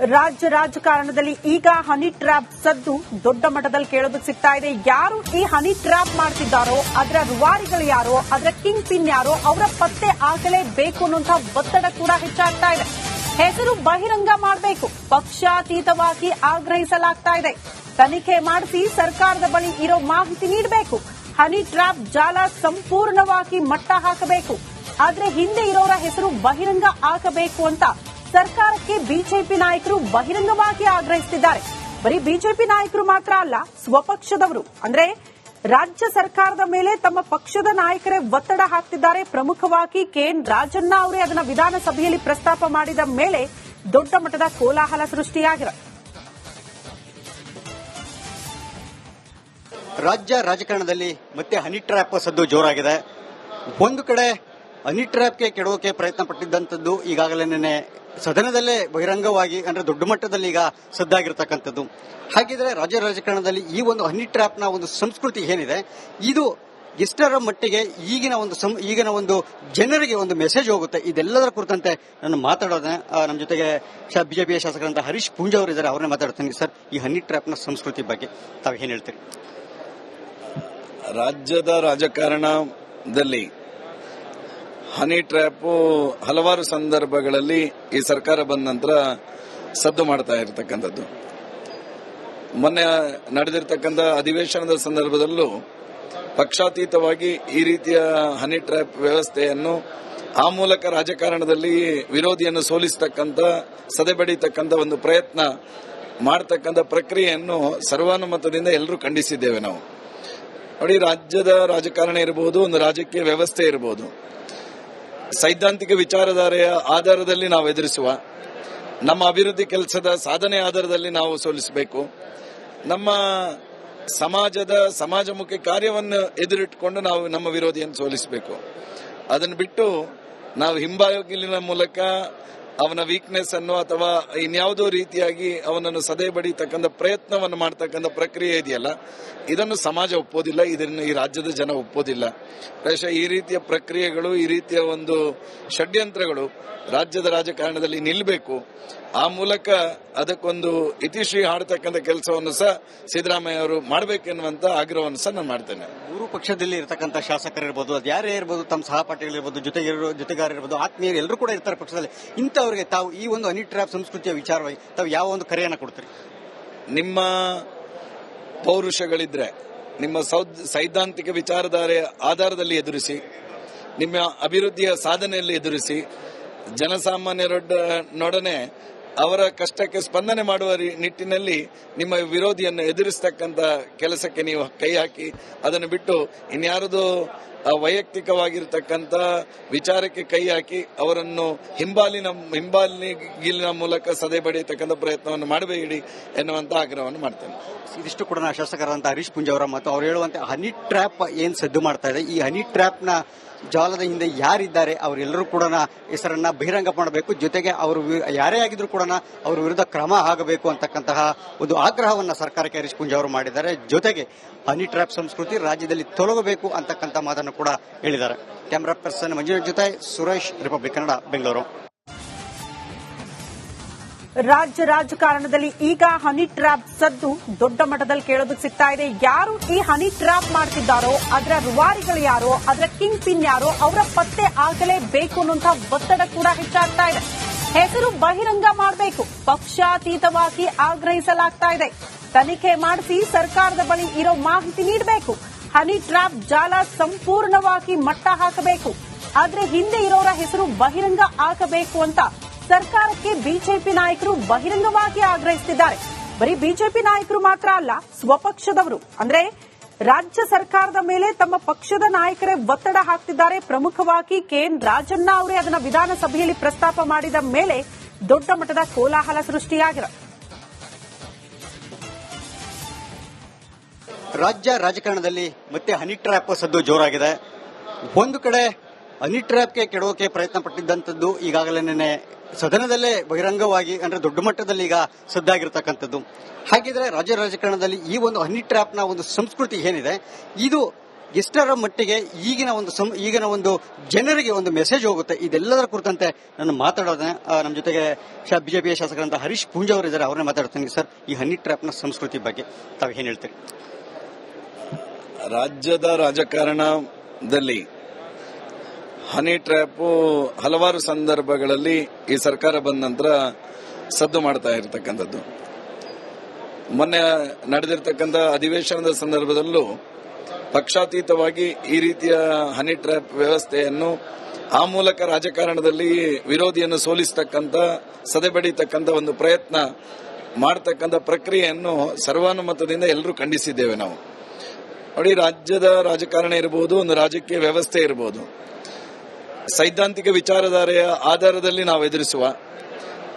ರಾಜ್ಯ ರಾಜಕಾರಣದಲ್ಲಿ ಈಗ ಹನಿ ಟ್ರ್ಯಾಪ್ ಸದ್ದು ದೊಡ್ಡ ಮಟ್ಟದಲ್ಲಿ ಕೇಳೋದಕ್ಕೆ ಸಿಗ್ತಾ ಇದೆ. ಯಾರು ಈ ಹನಿ ಟ್ರ್ಯಾಪ್ ಮಾಡ್ತಿದ್ದಾರೋ, ಅದರ ರೂವಾರಿಗಳು ಯಾರೋ, ಅದರ ಕಿಂಗ್ ಪಿನ್ ಯಾರೋ, ಅವರ ಪತ್ತೆ ಆಗಲೇಬೇಕು ಅನ್ನುವಂತಹ ಒತ್ತಡ ಕೂಡ ಹೆಚ್ಚಾಗ್ತಾ ಇದೆ. ಹೆಸರು ಬಹಿರಂಗ ಮಾಡಬೇಕು, ಪಕ್ಷಾತೀತವಾಗಿ ಆಗ್ರಹಿಸಲಾಗ್ತಾ ಇದೆ. ತನಿಖೆ ಮಾಡಿಸಿ ಸರ್ಕಾರದ ಬಳಿ ಇರೋ ಮಾಹಿತಿ ನೀಡಬೇಕು. ಹನಿ ಟ್ರ್ಯಾಪ್ ಜಾಲ ಸಂಪೂರ್ಣವಾಗಿ ಮಟ್ಟ ಹಾಕಬೇಕು. ಆದ್ರೆ ಹಿಂದೆ ಇರೋರ ಹೆಸರು ಬಹಿರಂಗ ಆಗಬೇಕು ಅಂತ ಸರ್ಕಾರಕ್ಕೆ ಬಿಜೆಪಿ ನಾಯಕರು ಬಹಿರಂಗವಾಗಿ ಆಗ್ರಹಿಸುತ್ತಿದ್ದಾರೆ. ಬರೀ ಬಿಜೆಪಿ ನಾಯಕರು ಮಾತ್ರ ಅಲ್ಲ, ಸ್ವಪಕ್ಷದವರು ಅಂದ್ರೆ ರಾಜ್ಯ ಸರ್ಕಾರದ ಮೇಲೆ ತಮ್ಮ ಪಕ್ಷದ ನಾಯಕರೇ ಒತ್ತಡ ಹಾಕ್ತಿದ್ದಾರೆ. ಪ್ರಮುಖವಾಗಿ ಕೆಎನ್ ರಾಜಣ್ಣ ಅವರೇ ಅದನ್ನ ವಿಧಾನಸಭೆಯಲ್ಲಿ ಪ್ರಸ್ತಾಪ ಮಾಡಿದ ಮೇಲೆ ದೊಡ್ಡ ಮಟ್ಟದ ಕೋಲಾಹಲ ಸೃಷ್ಟಿಯಾಗಿದೆ. ರಾಜ್ಯ ರಾಜಕಾರಣದಲ್ಲಿ ಮತ್ತೆ ಹನಿ ಟ್ರ್ಯಾಪ್ ಸದ್ದು ಜೋರಾಗಿದೆ. ಒಂದು ಕಡೆ ಹನಿ ಟ್ರ್ಯಾಪ್ಗೆ ಕೆಡೋಕೆ ಪ್ರಯತ್ನ ಪಟ್ಟಿದ್ದಂಥದ್ದು ಈಗಾಗಲೇ ನಿನ್ನೆ ಸದನದಲ್ಲೇ ಬಹಿರಂಗವಾಗಿ ಅಂದ್ರೆ ದೊಡ್ಡ ಮಟ್ಟದಲ್ಲಿ ಈಗ ಸದ್ದಾಗಿರ್ತಕ್ಕಂಥದ್ದು. ಹಾಗಿದ್ರೆ ರಾಜ್ಯ ರಾಜಕಾರಣದಲ್ಲಿ ಈ ಒಂದು ಹನಿ ಟ್ರ್ಯಾಪ್ನ ಒಂದು ಸಂಸ್ಕೃತಿ ಏನಿದೆ, ಇದು ಎಷ್ಟರ ಮಟ್ಟಿಗೆ ಈಗಿನ ಒಂದು ಜನರಿಗೆ ಒಂದು ಮೆಸೇಜ್ ಹೋಗುತ್ತೆ, ಇದೆಲ್ಲದರ ಕುರಿತಂತೆ ನಾನು ಮಾತಾಡೋದೇ. ನಮ್ಮ ಜೊತೆಗೆ ಬಿಜೆಪಿಯ ಶಾಸಕರಂತ ಹರೀಶ್ ಪೂಂಜ ಅವರು ಇದ್ದಾರೆ, ಅವ್ರನ್ನೇ ಮಾತಾಡ್ತೀನಿ. ಸರ್, ಈ ಹನಿ ಟ್ರ್ಯಾಪ್ನ ಸಂಸ್ಕೃತಿ ಬಗ್ಗೆ ತಾವು ಏನ್ ಹೇಳ್ತೀರಿ? ರಾಜ್ಯದ ರಾಜಕಾರಣದಲ್ಲಿ ಹನಿ ಟ್ರ್ಯಾಪು ಹಲವಾರು ಸಂದರ್ಭಗಳಲ್ಲಿ ಈ ಸರ್ಕಾರ ಬಂದ ನಂತರ ಸದ್ದು ಮಾಡ್ತಾ ಇರತಕ್ಕಂಥದ್ದು. ಮೊನ್ನೆ ನಡೆದಿರ್ತಕ್ಕಂಥ ಅಧಿವೇಶನದ ಸಂದರ್ಭದಲ್ಲೂ ಪಕ್ಷಾತೀತವಾಗಿ ಈ ರೀತಿಯ ಹನಿ ಟ್ರ್ಯಾಪ್ ವ್ಯವಸ್ಥೆಯನ್ನು ಆ ಮೂಲಕ ರಾಜಕಾರಣದಲ್ಲಿ ವಿರೋಧಿಯನ್ನು ಸೋಲಿಸತಕ್ಕಂಥ, ಸದೆಬಡಿತಕ್ಕಂಥ ಒಂದು ಪ್ರಯತ್ನ ಮಾಡತಕ್ಕಂಥ ಪ್ರಕ್ರಿಯೆಯನ್ನು ಸರ್ವಾನುಮತದಿಂದ ಎಲ್ಲರೂ ಖಂಡಿಸಿದ್ದೇವೆ ನಾವು. ನೋಡಿ, ರಾಜ್ಯದ ರಾಜಕಾರಣ ಇರಬಹುದು, ಒಂದು ರಾಜಕೀಯ ವ್ಯವಸ್ಥೆ ಇರಬಹುದು, ಸೈದ್ಧಾಂತಿಕ ವಿಚಾರಧಾರೆಯ ಆಧಾರದಲ್ಲಿ ನಾವು ಎದುರಿಸುವ, ನಮ್ಮ ಅಭಿವೃದ್ಧಿ ಕೆಲಸದ ಸಾಧನೆ ಆಧಾರದಲ್ಲಿ ನಾವು ಸೋಲಿಸಬೇಕು. ನಮ್ಮ ಸಮಾಜಮುಖಿ ಕಾರ್ಯವನ್ನು ಎದುರಿಟ್ಟುಕೊಂಡು ನಾವು ನಮ್ಮ ವಿರೋಧಿಯನ್ನು ಸೋಲಿಸಬೇಕು. ಅದನ್ನು ಬಿಟ್ಟು ನಾವು ಹಿಂಬಾಗಿಲಿನ ಮೂಲಕ ಅವನ ವೀಕ್ನೆಸ್ ಅನ್ನು ಅಥವಾ ಇನ್ಯಾವುದೋ ರೀತಿಯಾಗಿ ಅವನನ್ನು ಸದೆ ಬಡಿತಕ್ಕಂಥ ಪ್ರಯತ್ನವನ್ನು ಮಾಡತಕ್ಕಂಥ ಪ್ರಕ್ರಿಯೆ ಇದೆಯಲ್ಲ, ಇದನ್ನು ಸಮಾಜ ಒಪ್ಪೋದಿಲ್ಲ, ಇದನ್ನು ಈ ರಾಜ್ಯದ ಜನ ಒಪ್ಪೋದಿಲ್ಲ. ಪ್ರಾಯಶಃ ಈ ರೀತಿಯ ಪ್ರಕ್ರಿಯೆಗಳು, ಈ ರೀತಿಯ ಒಂದು ಷಡ್ಯಂತ್ರಗಳು ರಾಜ್ಯದ ರಾಜಕಾರಣದಲ್ಲಿ ನಿಲ್ಲಬೇಕು. ಆ ಮೂಲಕ ಅದಕ್ಕೊಂದು ಇತಿಶ್ರೀ ಹಾಡತಕ್ಕಂಥ ಕೆಲಸವನ್ನು ಸಹ ಸಿದ್ದರಾಮಯ್ಯ ಅವರು ಮಾಡಬೇಕೆನ್ನುವಂತ ಆಗ್ರಹವನ್ನು ಸಹ ನಾನು ಮಾಡ್ತೇನೆ. ಮೂರು ಪಕ್ಷದಲ್ಲಿ ಇರತಕ್ಕಂಥ ಶಾಸಕರಿರ್ಬೋದು, ಅದು ಯಾರೇ ಇರ್ಬೋದು, ತಮ್ಮ ಸಹಪಾಠಿಗಳಿರ್ಬೋದು, ಜೊತೆಗಾರರಿರ್ಬೋದು, ಆತ್ಮೀಯರು ಎಲ್ಲರೂ ಕೂಡ ಇರ್ತಾರೆ ಪಕ್ಷದಲ್ಲಿ. ಇಂಥವರಿಗೆ ತಾವು ಈ ಒಂದು ಹನಿ ಟ್ರ್ಯಾಪ್ ಸಂಸ್ಕೃತಿಯ ವಿಚಾರವಾಗಿ ತಾವು ಯಾವ ಒಂದು ಕರೆಯನ್ನು ಕೊಡ್ತೀರಿ? ನಿಮ್ಮ ಪೌರುಷಗಳಿದ್ರೆ ನಿಮ್ಮ ಸೈದ್ಧಾಂತಿಕ ವಿಚಾರಧಾರೆಯ ಆಧಾರದಲ್ಲಿ ಎದುರಿಸಿ, ನಿಮ್ಮ ಅಭಿವೃದ್ಧಿಯ ಸಾಧನೆಯಲ್ಲಿ ಎದುರಿಸಿ, ಜನಸಾಮಾನ್ಯರೊಡನೆ ಅವರ ಕಷ್ಟಕ್ಕೆ ಸ್ಪಂದನೆ ಮಾಡುವ ನಿಟ್ಟಿನಲ್ಲಿ ನಿಮ್ಮ ವಿರೋಧಿಯನ್ನು ಎದುರಿಸತಕ್ಕಂಥ ಕೆಲಸಕ್ಕೆ ನೀವು ಕೈ ಹಾಕಿ, ಅದನ್ನು ಬಿಟ್ಟು ಇನ್ಯಾರದು ವೈಯಕ್ತಿಕವಾಗಿರ್ತಕ್ಕಂಥ ವಿಚಾರಕ್ಕೆ ಕೈ ಹಾಕಿ ಅವರನ್ನು ಹಿಂಬಾಲಿನ ಮೂಲಕ ಸದೆ ಬಡಿಯತಕ್ಕಂಥ ಪ್ರಯತ್ನವನ್ನು ಮಾಡಬೇಡಿ ಎನ್ನುವಂತ ಆಗ್ರಹವನ್ನು ಮಾಡ್ತೇನೆ. ಇದಿಷ್ಟು ಕೂಡ ನಾವು ಶಾಸಕರಾದಂಥ ಹರೀಶ್ ಪೂಂಜ ಅವರ ಮತ್ತು ಅವ್ರು ಹೇಳುವಂತೆ ಹನಿ ಟ್ರ್ಯಾಪ್ ಏನ್ ಸದ್ದು ಮಾಡ್ತಾ ಇದೆ, ಈ ಹನಿ ಟ್ರ್ಯಾಪ್ನ ಜಾಲದ ಹಿಂದೆ ಯಾರಿದ್ದಾರೆ ಅವರೆಲ್ಲರೂ ಕೂಡ ಹೆಸರನ್ನ ಬಹಿರಂಗ ಮಾಡಬೇಕು. ಜೊತೆಗೆ ಅವರು ಯಾರೇ ಆಗಿದ್ರು ಕೂಡ ಅವರ ವಿರುದ್ಧ ಕ್ರಮ ಆಗಬೇಕು ಅಂತಕ್ಕಂತಹ ಒಂದು ಆಗ್ರಹವನ್ನ ಸರ್ಕಾರಕ್ಕೆ ಹರೀಶ್ ಪೂಂಜ ಅವರು ಮಾಡಿದ್ದಾರೆ. ಜೊತೆಗೆ ಹನಿ ಟ್ರ್ಯಾಪ್ ಸಂಸ್ಕೃತಿ ರಾಜ್ಯದಲ್ಲಿ ತೊಲಗಬೇಕು ಅಂತಕ್ಕಂಥ ಮಾತನ್ನು ಕೂಡ ಹೇಳಿದ್ದಾರೆ. ಕ್ಯಾಮರಾ ಪರ್ಸನ್ ಮಂಜುನಾಥ್ ಜೊತೆ ಸುರೇಶ್, ರಿಪಬ್ಲಿಕ್ ಕನ್ನಡ, ಬೆಂಗಳೂರು. ರಾಜ್ಯ ರಾಜಕಾರಣದಲ್ಲಿ ಈಗ ಹನಿ ಟ್ರ್ಯಾಪ್ ಸದ್ದು ದೊಡ್ಡ ಮಟ್ಟದಲ್ಲಿ ಕೇಳೋದಕ್ಕೆ ಸಿಗ್ತಾ ಇದೆ. ಯಾರು ಈ ಹನಿ ಟ್ರ್ಯಾಪ್ ಮಾಡ್ತಿದ್ದಾರೋ, ಅದರ ರೂವಾರಿಗಳು ಯಾರೋ, ಅದರ ಕಿಂಗ್ ಪಿನ್ ಯಾರೋ, ಅವರ ಪತ್ತೆ ಆಗಲೇಬೇಕು ಅನ್ನುವಂತಹ ಒತ್ತಡ ಕೂಡ ಹೆಚ್ಚಾಗ್ತಾ ಇದೆ. ಹೆಸರು ಬಹಿರಂಗ ಮಾಡಬೇಕು, ಪಕ್ಷಾತೀತವಾಗಿ ಆಗ್ರಹಿಸಲಾಗ್ತಾ ಇದೆ. ತನಿಖೆ ಮಾಡಿಸಿ ಸರ್ಕಾರದ ಬಳಿ ಇರೋ ಮಾಹಿತಿ ನೀಡಬೇಕು. ಹನಿ ಟ್ರ್ಯಾಪ್ ಜಾಲ ಸಂಪೂರ್ಣವಾಗಿ ಮಟ್ಟ ಹಾಕಬೇಕು. ಆದ್ರೆ ಹಿಂದೆ ಇರೋರ ಹೆಸರು ಬಹಿರಂಗ ಆಗಬೇಕು ಅಂತ ಸರ್ಕಾರಕ್ಕೆ ಬಿಜೆಪಿ ನಾಯಕರು ಬಹಿರಂಗವಾಗಿ ಆಗ್ರಹಿಸುತ್ತಿದ್ದಾರೆ. ಬರೀ ಬಿಜೆಪಿ ನಾಯಕರು ಮಾತ್ರ ಅಲ್ಲ, ಸ್ವಪಕ್ಷದವರು ಅಂದ್ರೆ ರಾಜ್ಯ ಸರ್ಕಾರದ ಮೇಲೆ ತಮ್ಮ ಪಕ್ಷದ ನಾಯಕರೇ ಒತ್ತಡ ಹಾಕ್ತಿದ್ದಾರೆ. ಪ್ರಮುಖವಾಗಿ ಕೆಎನ್ ರಾಜಣ್ಣ ಅವರೇ ಅದನ್ನ ವಿಧಾನಸಭೆಯಲ್ಲಿ ಪ್ರಸ್ತಾಪ ಮಾಡಿದ ಮೇಲೆ ದೊಡ್ಡ ಮಟ್ಟದ ಕೋಲಾಹಲ ಸೃಷ್ಟಿಯಾಗಿದೆ. ರಾಜ್ಯ ರಾಜಕಾರಣದಲ್ಲಿ ಮತ್ತೆ ಹನಿ ಟ್ರ್ಯಾಪ್ ಸದ್ದು ಜೋರಾಗಿದೆ. ಒಂದು ಕಡೆ ಹನಿ ಟ್ರ್ಯಾಪ್ಗೆ ಕೆಡೋಕೆ ಪ್ರಯತ್ನ ಪಟ್ಟಿದ್ದಂಥದ್ದು ಈಗಾಗಲೇ ನಿನ್ನೆ ಸದನದಲ್ಲೇ ಬಹಿರಂಗವಾಗಿ ಅಂದ್ರೆ ದೊಡ್ಡ ಮಟ್ಟದಲ್ಲಿ ಈಗ ಸದ್ದಾಗಿರ್ತಕ್ಕಂಥದ್ದು. ಹಾಗಿದ್ರೆ ರಾಜ್ಯ ರಾಜಕಾರಣದಲ್ಲಿ ಈ ಒಂದು ಹನಿ ಟ್ರ್ಯಾಪ್ನ ಒಂದು ಸಂಸ್ಕೃತಿ ಏನಿದೆ, ಇದು ಎಷ್ಟರ ಮಟ್ಟಿಗೆ ಈಗಿನ ಒಂದು ಜನರಿಗೆ ಒಂದು ಮೆಸೇಜ್ ಹೋಗುತ್ತೆ, ಇದೆಲ್ಲದರ ಕುರಿತಂತೆ ನಾನು ಮಾತಾಡೋದೇ. ನಮ್ಮ ಜೊತೆಗೆ ಬಿಜೆಪಿಯ ಶಾಸಕರಂತ ಹರೀಶ್ ಪೂಂಜಾ ಅವರು ಇದ್ದಾರೆ, ಅವ್ರನ್ನೇ ಮಾತಾಡ್ತೀನಿ. ಸರ್, ಈ ಹನಿ ಟ್ರ್ಯಾಪ್ನ ಸಂಸ್ಕೃತಿ ಬಗ್ಗೆ ತಾವು ಏನ್ ಹೇಳ್ತೀರಿ? ರಾಜ್ಯದ ರಾಜಕಾರಣದಲ್ಲಿ ಹನಿ ಟ್ರ್ಯಾಪ್ ಹಲವಾರು ಸಂದರ್ಭಗಳಲ್ಲಿ ಈ ಸರ್ಕಾರ ಬಂದ ನಂತರ ಸದ್ದು ಮಾಡ್ತಾ ಇರತಕ್ಕಂಥದ್ದು. ಮೊನ್ನೆ ನಡೆದಿರ್ತಕ್ಕಂಥ ಅಧಿವೇಶನದ ಸಂದರ್ಭದಲ್ಲೂ ಪಕ್ಷಾತೀತವಾಗಿ ಈ ರೀತಿಯ ಹನಿ ಟ್ರ್ಯಾಪ್ ವ್ಯವಸ್ಥೆಯನ್ನು ಆ ಮೂಲಕ ರಾಜಕಾರಣದಲ್ಲಿ ವಿರೋಧಿಯನ್ನು ಸೋಲಿಸತಕ್ಕಂಥ ಸದೆಬಡಿತಕ್ಕಂಥ ಒಂದು ಪ್ರಯತ್ನ ಮಾಡತಕ್ಕಂಥ ಪ್ರಕ್ರಿಯೆಯನ್ನು ಸರ್ವಾನುಮತದಿಂದ ಎಲ್ಲರೂ ಖಂಡಿಸಿದ್ದೇವೆ. ನಾವು ನೋಡಿ, ರಾಜ್ಯದ ರಾಜಕಾರಣ ಇರಬಹುದು, ಒಂದು ರಾಜಕೀಯ ವ್ಯವಸ್ಥೆ ಇರಬಹುದು, ಸೈದ್ಧಾಂತಿಕ ವಿಚಾರಧಾರೆಯ ಆಧಾರದಲ್ಲಿ ನಾವು ಎದುರಿಸುವ,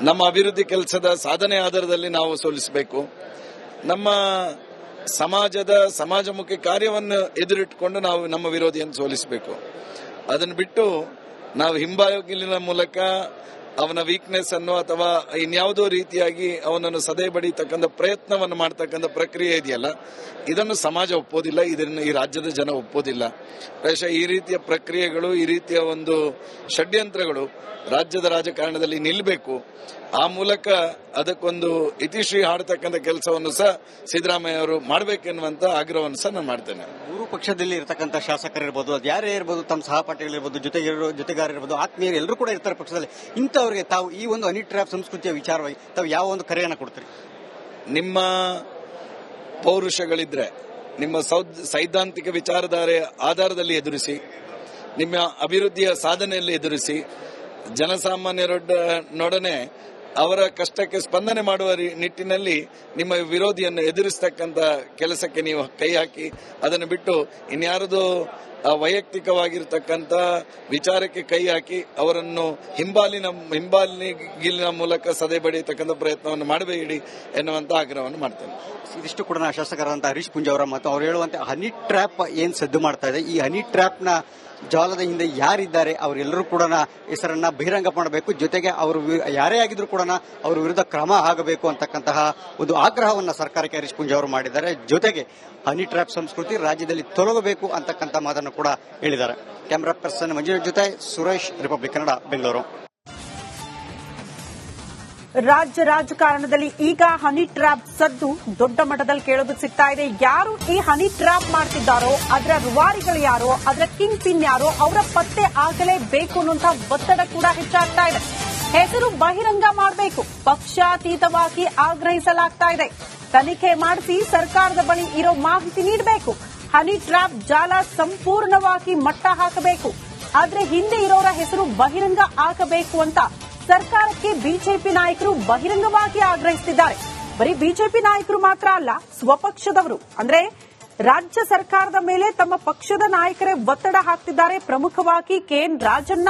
ನಮ್ಮ ಅಭಿವೃದ್ಧಿ ಕೆಲಸದ ಸಾಧನೆ ಆಧಾರದಲ್ಲಿ ನಾವು ಸೋಲಿಸಬೇಕು. ನಮ್ಮ ಸಮಾಜಮುಖಿ ಕಾರ್ಯವನ್ನು ಎದುರಿಟ್ಟುಕೊಂಡು ನಾವು ನಮ್ಮ ವಿರೋಧಿಯನ್ನು ಸೋಲಿಸಬೇಕು. ಅದನ್ನು ಬಿಟ್ಟು ನಾವು ಹಿಂಬಾಗಿಲಿನ ಮೂಲಕ ಅವನ ವೀಕ್ನೆಸ್ ಅನ್ನು ಅಥವಾ ಇನ್ಯಾವುದೋ ರೀತಿಯಾಗಿ ಅವನನ್ನು ಸದೆ ಬಡಿತಕ್ಕಂಥ ಪ್ರಯತ್ನವನ್ನು ಮಾಡತಕ್ಕಂಥ ಪ್ರಕ್ರಿಯೆ ಇದೆಯಲ್ಲ, ಇದನ್ನು ಸಮಾಜ ಒಪ್ಪೋದಿಲ್ಲ, ಇದನ್ನು ಈ ರಾಜ್ಯದ ಜನ ಒಪ್ಪೋದಿಲ್ಲ. ಪ್ರಾಯಶಃ ಈ ರೀತಿಯ ಪ್ರಕ್ರಿಯೆಗಳು, ಈ ರೀತಿಯ ಒಂದು ಷಡ್ಯಂತ್ರಗಳು ರಾಜ್ಯದ ರಾಜಕಾರಣದಲ್ಲಿ ನಿಲ್ಲಬೇಕು. ಆ ಮೂಲಕ ಅದಕ್ಕೊಂದು ಇತಿಶ್ರೀ ಹಾಡತಕ್ಕಂಥ ಕೆಲಸವನ್ನು ಸಹ ಸಿದ್ದರಾಮಯ್ಯ ಅವರು ಮಾಡಬೇಕೆನ್ನುವಂತ ಆಗ್ರಹವನ್ನು ಸಹ ನಾನು ಮಾಡ್ತೇನೆ. ಮೂರು ಪಕ್ಷದಲ್ಲಿ ಇರತಕ್ಕಂಥ ಶಾಸಕರಿರ್ಬೋದು, ಅದು ಯಾರೇ ಇರ್ಬೋದು, ತಮ್ಮ ಸಹಪಾಠಿಗಳಿರ್ಬೋದು, ಜೊತೆಗಾರರಿರ್ಬೋದು, ಆತ್ಮೀಯರು ಎಲ್ಲರೂ ಕೂಡ ಇರ್ತಾರೆ ಪಕ್ಷದಲ್ಲಿ. ಇಂಥವ್ರಿಗೆ ತಾವು ಈ ಒಂದು ಹನಿ ಟ್ರ್ಯಾಪ್ ಸಂಸ್ಕೃತಿಯ ವಿಚಾರವಾಗಿ ತಾವು ಯಾವ ಒಂದು ಕರೆಯನ್ನು ಕೊಡ್ತೀರಿ? ನಿಮ್ಮ ಪೌರುಷಗಳಿದ್ರೆ ನಿಮ್ಮ ಸೈದ್ಧಾಂತಿಕ ವಿಚಾರಧಾರೆಯ ಆಧಾರದಲ್ಲಿ ಎದುರಿಸಿ, ನಿಮ್ಮ ಅಭಿವೃದ್ಧಿಯ ಸಾಧನೆಯಲ್ಲಿ ಎದುರಿಸಿ, ಜನಸಾಮಾನ್ಯರೊಡನೆ ಅವರ ಕಷ್ಟಕ್ಕೆ ಸ್ಪಂದನೆ ಮಾಡುವ ನಿಟ್ಟಿನಲ್ಲಿ ನಿಮ್ಮ ವಿರೋಧಿಯನ್ನು ಎದುರಿಸತಕ್ಕಂಥ ಕೆಲಸಕ್ಕೆ ನೀವು ಕೈ ಹಾಕಿ, ಅದನ್ನು ಬಿಟ್ಟು ಇನ್ಯಾರದೋ ವೈಯಕ್ತಿಕವಾಗಿರ್ತಕ್ಕಂಥ ವಿಚಾರಕ್ಕೆ ಕೈ ಹಾಕಿ ಅವರನ್ನು ಹಿಂಬಾಲಿನ ಮೂಲಕ ಸದೆ ಬಡಿಯತಕ್ಕಂಥ ಪ್ರಯತ್ನವನ್ನು ಮಾಡಬೇಡಿ ಎನ್ನುವಂತ ಆಗ್ರಹವನ್ನು ಮಾಡ್ತೇನೆ. ಇದಿಷ್ಟು ಕೂಡ ಶಾಸಕರಾದಂತಹ ಹರೀಶ್ ಪೂಂಜಾ ಅವರ ಮತ್ತು ಅವ್ರು ಹೇಳುವಂತೆ ಹನಿ ಟ್ರ್ಯಾಪ್ ಏನ್ ಸದ್ದು ಮಾಡ್ತಾ ಇದೆ, ಈ ಹನಿ ಟ್ರ್ಯಾಪ್ ನ ಜಾಲದ ಹಿಂದೆ ಯಾರಿದ್ದಾರೆ ಅವರೆಲ್ಲರೂ ಕೂಡ ಹೆಸರನ್ನ ಬಹಿರಂಗ ಮಾಡಬೇಕು. ಜೊತೆಗೆ ಅವರು ಯಾರೇ ಆಗಿದ್ರು ಕೂಡ ಅವರ ವಿರುದ್ಧ ಕ್ರಮ ಆಗಬೇಕು ಅಂತಕ್ಕಂತಹ ಒಂದು ಆಗ್ರಹವನ್ನ ಸರ್ಕಾರಕ್ಕೆ ಹರೀಶ್ ಪೂಂಜಾ ಅವರು ಮಾಡಿದ್ದಾರೆ. ಜೊತೆಗೆ ಹನಿ ಟ್ರ್ಯಾಪ್ ಸಂಸ್ಕೃತಿ ರಾಜ್ಯದಲ್ಲಿ ತೊಲಗಬೇಕು ಅಂತಕ್ಕಂಥ ಮಾತನ್ನು ಕೂಡ ಹೇಳಿದ್ದಾರೆ. ಕ್ಯಾಮರಾ ಪರ್ಸನ್ ಮಂಜುನಾಥ್ ಜೊತೆ ಸುರೇಶ್, ರಿಪಬ್ಲಿಕ್ ಕನ್ನಡ, ಬೆಂಗಳೂರು. ರಾಜ್ಯ ರಾಜಕಾರಣದಲ್ಲಿ ಈಗ ಹನಿ ಟ್ರ್ಯಾಪ್ ಸದ್ದು ದೊಡ್ಡ ಮಟ್ಟದಲ್ಲಿ ಕೇಳೋದಕ್ಕೆ ಸಿಗ್ತಾ ಇದೆ. ಯಾರು ಈ ಹನಿ ಟ್ರ್ಯಾಪ್ ಮಾಡ್ತಿದ್ದಾರೋ, ಅದರ ರೂವಾರಿಗಳು ಯಾರೋ, ಅದರ ಕಿಂಗ್ ಪಿನ್ ಯಾರೋ, ಅವರ ಪತ್ತೆ ಆಗಲೇಬೇಕು ಅನ್ನುವಂಥ ಒತ್ತಡ ಕೂಡ ಹೆಚ್ಚಾಗ್ತಾ ಇದೆ. ಹೆಸರು ಬಹಿರಂಗ ಮಾಡಬೇಕು, ಪಕ್ಷಾತೀತವಾಗಿ ಆಗ್ರಹಿಸಲಾಗ್ತಾ ಇದೆ. ತನಿಖೆ ಮಾಡಿಸಿ ಸರ್ಕಾರದ ಬಳಿ ಇರೋ ಮಾಹಿತಿ ನೀಡಬೇಕು. ಹನಿ ಟ್ರ್ಯಾಪ್ ಜಾಲ ಸಂಪೂರ್ಣವಾಗಿ ಮಟ್ಟ ಹಾಕಬೇಕು. ಆದ್ರೆ ಹಿಂದೆ ಇರೋರ ಹೆಸರು ಬಹಿರಂಗ ಆಗಬೇಕು ಅಂತ ಸರ್ಕಾರಕ್ಕೆ ಬಿಜೆಪಿ ನಾಯಕರು ಬಹಿರಂಗವಾಗಿ ಆಗ್ರಹಿಸುತ್ತಿದ್ದಾರೆ. ಬರೀ ಬಿಜೆಪಿ ನಾಯಕರು ಮಾತ್ರ ಅಲ್ಲ, ಸ್ವಪಕ್ಷದವರು ಅಂದ್ರೆ ರಾಜ್ಯ ಸರ್ಕಾರದ ಮೇಲೆ ತಮ್ಮ ಪಕ್ಷದ ನಾಯಕರೇ ಒತ್ತಡ ಹಾಕ್ತಿದ್ದಾರೆ. ಪ್ರಮುಖವಾಗಿ ಕೆಎನ್ ರಾಜಣ್ಣ